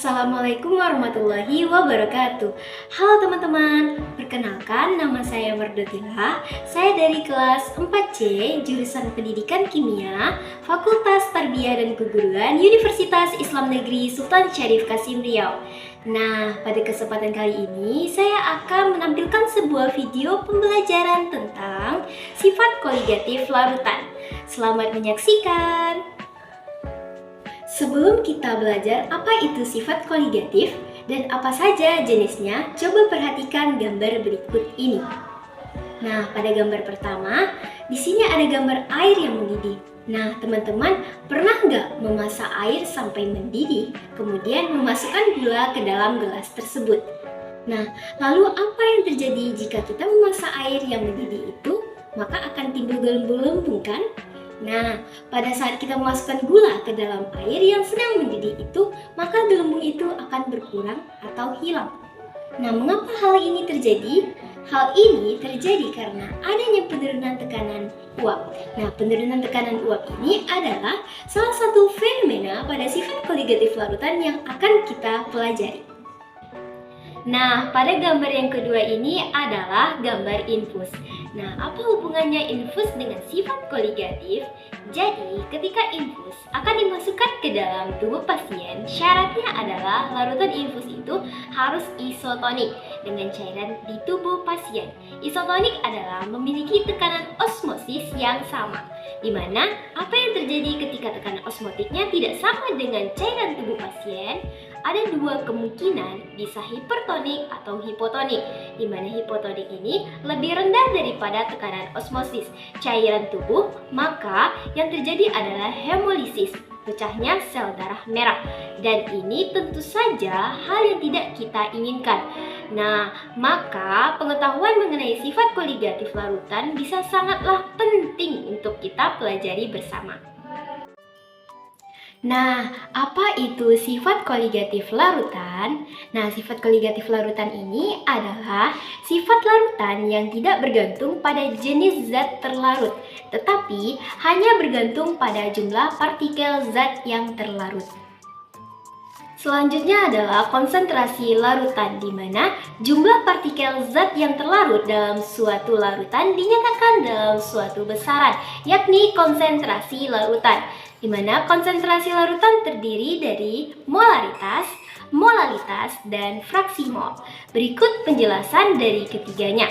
Assalamualaikum warahmatullahi wabarakatuh. Halo teman-teman, perkenalkan nama saya Mardotila. Saya dari kelas 4C, jurusan Pendidikan Kimia, Fakultas Tarbiyah dan Keguruan, Universitas Islam Negeri Sultan Syarif Qasim Riau. Nah, pada kesempatan kali ini saya akan menampilkan sebuah video pembelajaran tentang sifat koligatif larutan. Selamat menyaksikan. Sebelum kita belajar apa itu sifat koligatif dan apa saja jenisnya, coba perhatikan gambar berikut ini. Nah, pada gambar pertama, di sini ada gambar air yang mendidih. Nah, teman-teman pernah nggak memasak air sampai mendidih, kemudian memasukkan gula ke dalam gelas tersebut? Nah, lalu apa yang terjadi jika kita memasak air yang mendidih itu? Maka akan timbul gelembung-gelembung kan? Nah, pada saat kita memasukkan gula ke dalam air yang sedang mendidih itu, maka gelembung itu akan berkurang atau hilang. Nah, mengapa hal ini terjadi? Hal ini terjadi karena adanya penurunan tekanan uap. Nah, penurunan tekanan uap ini adalah salah satu fenomena pada sifat koligatif larutan yang akan kita pelajari. Nah, pada gambar yang kedua ini adalah gambar infus. Nah, apa hubungannya infus dengan sifat koligatif? Jadi, ketika infus akan dimasukkan ke dalam tubuh pasien, syaratnya adalah larutan infus itu harus isotonik dengan cairan di tubuh pasien. Isotonik adalah memiliki tekanan osmosis yang sama, di mana apa yang terjadi ketika tekanan osmotiknya tidak sama dengan cairan tubuh pasien. Ada dua kemungkinan, bisa hipertonik atau hipotonik, di mana hipotonik ini lebih rendah daripada tekanan osmosis cairan tubuh, maka yang terjadi adalah hemolisis, pecahnya sel darah merah, dan ini tentu saja hal yang tidak kita inginkan. Nah, maka pengetahuan mengenai sifat koligatif larutan bisa sangatlah penting untuk kita pelajari bersama. Nah, apa itu sifat koligatif larutan? Nah, sifat koligatif larutan ini adalah sifat larutan yang tidak bergantung pada jenis zat terlarut, tetapi hanya bergantung pada jumlah partikel zat yang terlarut. Selanjutnya adalah konsentrasi larutan, di mana jumlah partikel zat yang terlarut dalam suatu larutan dinyatakan dalam suatu besaran, yakni konsentrasi larutan, di mana konsentrasi larutan terdiri dari molaritas, molalitas, dan fraksi mol. Berikut penjelasan dari ketiganya.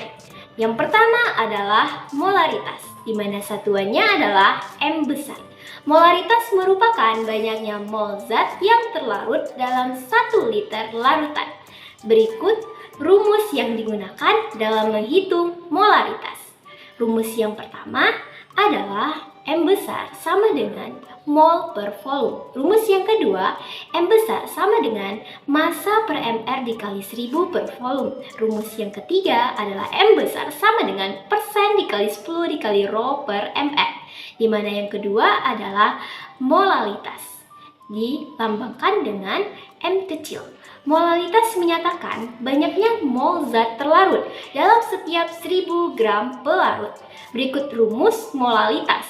Yang pertama adalah molaritas, di mana satuannya adalah M besar. Molaritas merupakan banyaknya mol zat yang terlarut dalam 1 liter larutan. Berikut rumus yang digunakan dalam menghitung molaritas. Rumus yang pertama adalah M besar sama dengan mol per volume. Rumus yang kedua, M besar sama dengan massa per mR dikali 1000 per volume. Rumus yang ketiga adalah M besar sama dengan persen dikali 10 dikali rho per mR, di mana yang kedua adalah molalitas, dilambangkan dengan M kecil. Molalitas menyatakan banyaknya mol zat terlarut dalam setiap 1000 gram pelarut. Berikut rumus molalitas,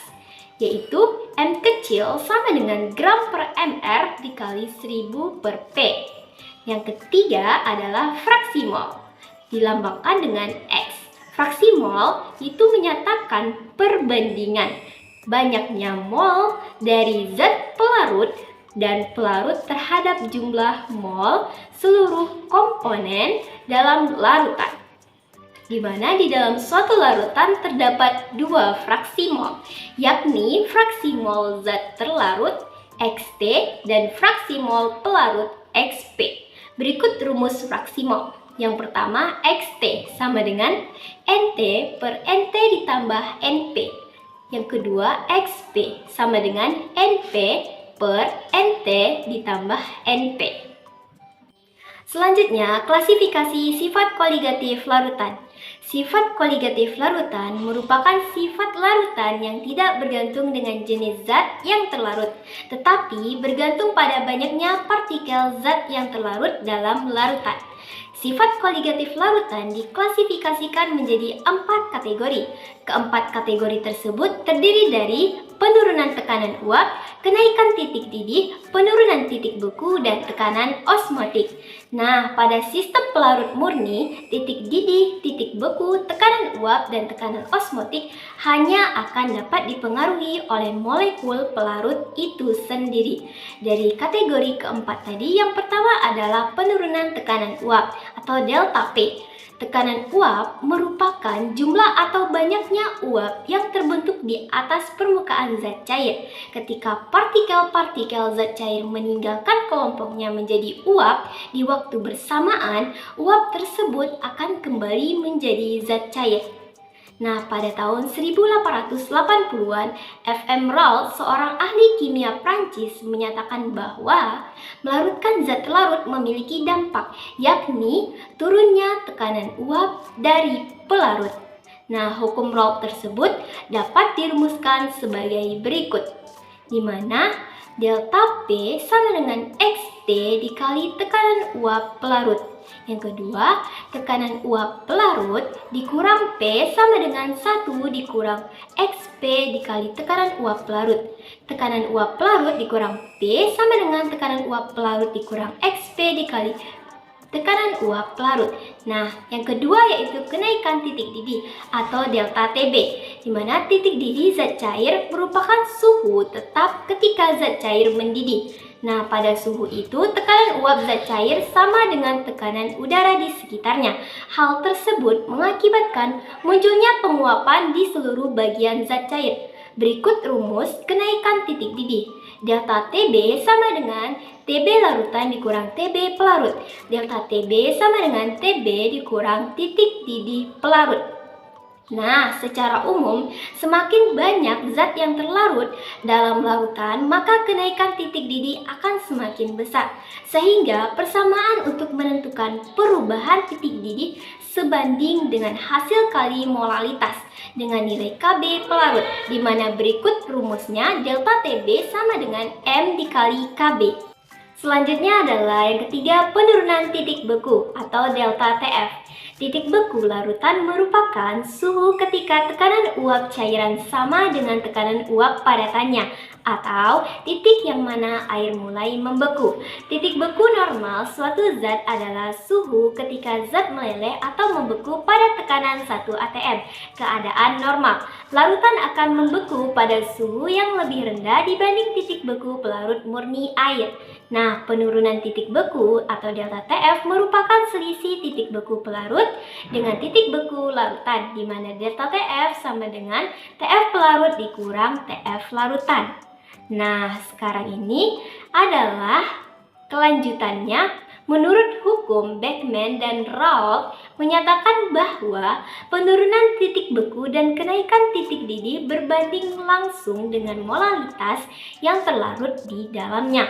yaitu M kecil sama dengan gram per mR dikali 1000 per P. Yang ketiga adalah fraksi mol, dilambangkan dengan X. Fraksi mol itu menyatakan perbandingan banyaknya mol dari zat pelarut dan pelarut terhadap jumlah mol seluruh komponen dalam larutan, di mana di dalam suatu larutan terdapat 2 fraksi mol, yakni fraksi mol zat terlarut XT dan fraksi mol pelarut XP. Berikut rumus fraksi mol. Yang pertama, XT sama dengan NT per NT ditambah NP. Yang kedua, XP sama dengan NP per NT ditambah NP. Selanjutnya, klasifikasi sifat koligatif larutan. Sifat koligatif larutan merupakan sifat larutan yang tidak bergantung dengan jenis zat yang terlarut, tetapi bergantung pada banyaknya partikel zat yang terlarut dalam larutan. Sifat koligatif larutan diklasifikasikan menjadi 4 kategori. Keempat kategori tersebut terdiri dari penurunan tekanan uap, kenaikan titik didih, penurunan titik beku, dan tekanan osmotik. Nah, pada sistem pelarut murni, titik didih, titik beku, tekanan uap, dan tekanan osmotik hanya akan dapat dipengaruhi oleh molekul pelarut itu sendiri. Dari kategori keempat tadi, yang pertama adalah penurunan tekanan uap atau delta P. Tekanan uap merupakan jumlah atau banyaknya uap yang terbentuk di atas permukaan zat cair. Ketika partikel-partikel zat cair meninggalkan kelompoknya menjadi uap, di waktu bersamaan uap tersebut akan kembali menjadi zat cair. Nah, pada tahun 1880-an, F.M. Raoult, seorang ahli kimia Prancis, menyatakan bahwa melarutkan zat larut memiliki dampak, yakni turunnya tekanan uap dari pelarut. Nah, hukum Raoult tersebut dapat dirumuskan sebagai berikut, di mana delta P sama dengan XT dikali tekanan uap pelarut. Yang kedua, tekanan uap pelarut dikurang P sama dengan 1 dikurang XP dikali tekanan uap pelarut. Tekanan uap pelarut dikurang P sama dengan tekanan uap pelarut dikurang XP dikali tekanan uap pelarut. Nah, yang kedua yaitu kenaikan titik didih atau delta TB, di mana titik didih zat cair merupakan suhu tetap ketika zat cair mendidih. Nah, pada suhu itu tekanan uap zat cair sama dengan tekanan udara di sekitarnya. Hal tersebut mengakibatkan munculnya penguapan di seluruh bagian zat cair. Berikut rumus kenaikan titik didih. Delta TB sama dengan TB larutan dikurang TB pelarut. Delta TB sama dengan TB dikurang titik didih pelarut. Nah, secara umum, semakin banyak zat yang terlarut dalam larutan, maka kenaikan titik didih akan semakin besar. Sehingga persamaan untuk menentukan perubahan titik didih sebanding dengan hasil kali molalitas dengan nilai Kb pelarut, di mana berikut rumusnya delta Tb sama dengan M dikali Kb. Selanjutnya adalah yang ketiga, penurunan titik beku atau delta Tf. Titik beku larutan merupakan suhu ketika tekanan uap cairan sama dengan tekanan uap padatannya, atau titik yang mana air mulai membeku. Titik beku normal suatu zat adalah suhu ketika zat meleleh atau membeku pada tekanan 1 atm, keadaan normal. Larutan akan membeku pada suhu yang lebih rendah dibanding titik beku pelarut murni air. Nah, penurunan titik beku atau delta Tf merupakan selisih titik beku pelarut dengan titik beku larutan, di mana delta Tf sama dengan Tf pelarut dikurang Tf larutan. Nah, sekarang ini adalah kelanjutannya. Menurut hukum Beckmann dan Raoult menyatakan bahwa penurunan titik beku dan kenaikan titik didih berbanding langsung dengan molalitas yang terlarut di dalamnya.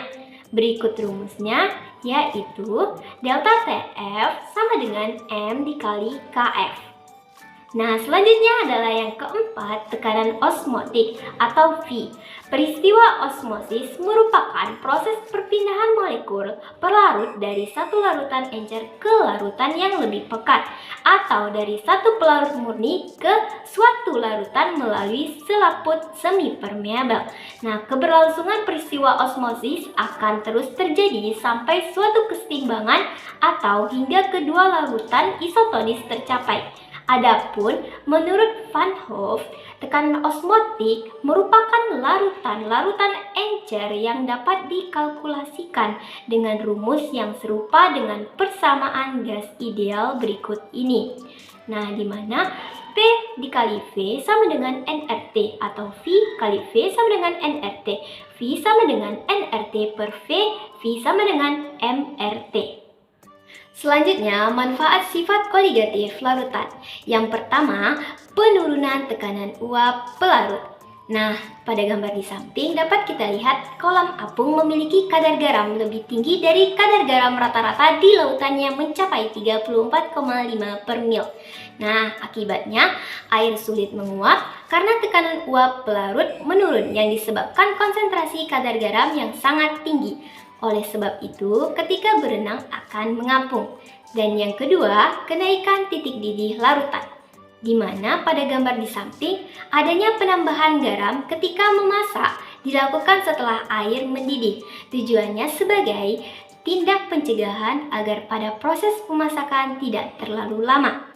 Berikut rumusnya, yaitu delta Tf sama dengan M dikali Kf. Nah, selanjutnya adalah yang keempat, tekanan osmotik atau V. Peristiwa osmosis merupakan proses perpindahan molekul pelarut dari satu larutan encer ke larutan yang lebih pekat, atau dari satu pelarut murni ke suatu larutan melalui selaput semi-permeabel. Nah, keberlangsungan peristiwa osmosis akan terus terjadi sampai suatu keseimbangan atau hingga kedua larutan isotonis tercapai. Adapun menurut Van Hove, tekanan osmotik merupakan larutan encer yang dapat dikalkulasikan dengan rumus yang serupa dengan persamaan gas ideal berikut ini. Nah, di mana P dikali V sama dengan nRT atau V kali V sama dengan nRT. V sama dengan nRT per V, V sama dengan mRT. Selanjutnya, manfaat sifat koligatif larutan. Yang pertama, penurunan tekanan uap pelarut. Nah, pada gambar di samping dapat kita lihat kolam apung memiliki kadar garam lebih tinggi dari kadar garam rata-rata di lautan yang mencapai 34,5 per mil. Nah, akibatnya air sulit menguap karena tekanan uap pelarut menurun yang disebabkan konsentrasi kadar garam yang sangat tinggi. Oleh sebab itu, ketika berenang akan mengapung. Dan yang kedua, kenaikan titik didih larutan, di mana pada gambar di samping adanya penambahan garam ketika memasak dilakukan setelah air mendidih. Tujuannya sebagai tindak pencegahan agar pada proses pemasakan tidak terlalu lama.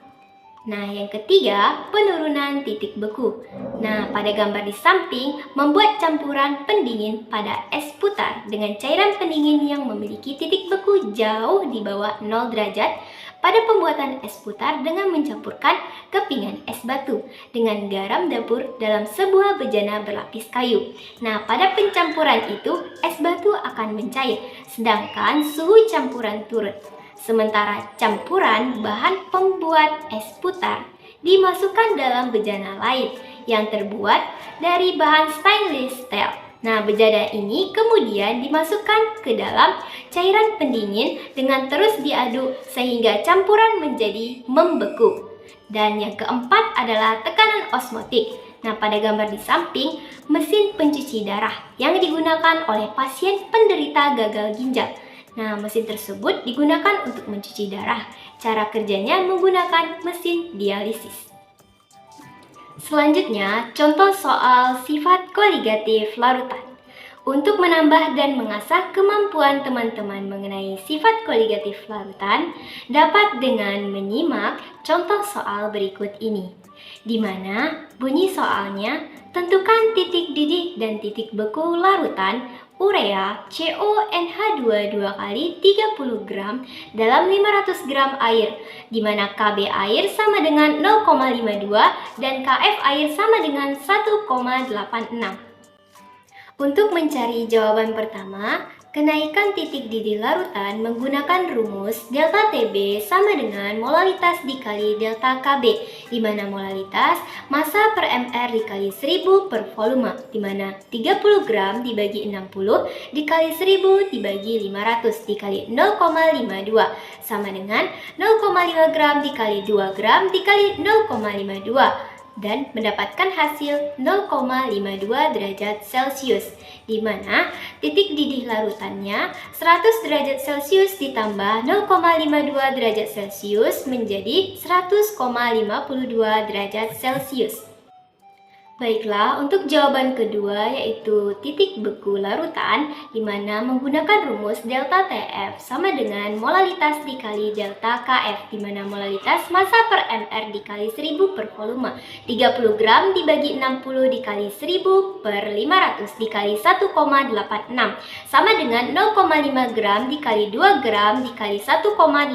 Nah, yang ketiga, penurunan titik beku. Nah, pada gambar di samping membuat campuran pendingin pada es putar dengan cairan pendingin yang memiliki titik beku jauh di bawah 0 derajat pada pembuatan es putar dengan mencampurkan kepingan es batu dengan garam dapur dalam sebuah bejana berlapis kayu. Nah, pada pencampuran itu es batu akan mencair, sedangkan suhu campuran turun. Sementara campuran bahan pembuat es putar dimasukkan dalam bejana lain yang terbuat dari bahan stainless steel. Nah, bejana ini kemudian dimasukkan ke dalam cairan pendingin dengan terus diaduk sehingga campuran menjadi membeku. Dan yang keempat adalah tekanan osmotik. Nah, pada gambar di samping, mesin pencuci darah yang digunakan oleh pasien penderita gagal ginjal. Nah, mesin tersebut digunakan untuk mencuci darah. Cara kerjanya menggunakan mesin dialisis. Selanjutnya, contoh soal sifat koligatif larutan. Untuk menambah dan mengasah kemampuan teman-teman mengenai sifat koligatif larutan, dapat dengan menyimak contoh soal berikut ini. Di mana bunyi soalnya, tentukan titik didih dan titik beku larutan urea CONH2 2 kali 30 gram dalam 500 gram air, di mana Kb air sama dengan 0,52 dan Kf air sama dengan 1,86. Untuk mencari jawaban pertama, kenaikan titik didih larutan menggunakan rumus delta Tb sama dengan molalitas dikali delta Kb, di mana molalitas massa per mR dikali 1000 per volume, di mana 30 gram dibagi 60 dikali 1000 dibagi 500 dikali 0,52 sama dengan 0,5 gram dikali 2 gram dikali 0,52. Dan mendapatkan hasil 0,52 derajat Celcius, di mana titik didih larutannya 100 derajat Celcius ditambah 0,52 derajat Celcius menjadi 100,52 derajat Celcius. Baiklah, untuk jawaban kedua yaitu titik beku larutan, di mana menggunakan rumus delta Tf sama dengan molalitas dikali delta Kf, di mana molalitas massa per mR dikali 1000 per volume, 30 gram dibagi 60 dikali 1000 per 500 dikali 1,86 sama dengan 0,5 gram dikali 2 gram dikali 1,86,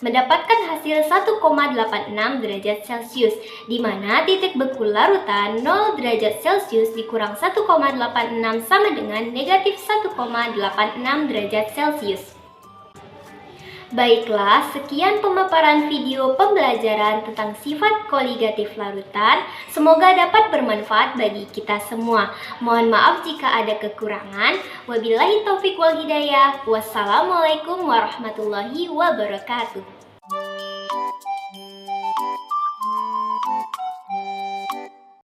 mendapatkan hasil 1,86 derajat Celcius, di mana titik beku larutan 0 derajat Celcius dikurang 1,86 sama dengan negatif 1,86 derajat Celcius. Baiklah, sekian pemaparan video pembelajaran tentang sifat koligatif larutan. Semoga dapat bermanfaat bagi kita semua. Mohon maaf jika ada kekurangan. Wabillahi taufiq wal hidayah. Wassalamualaikum warahmatullahi wabarakatuh.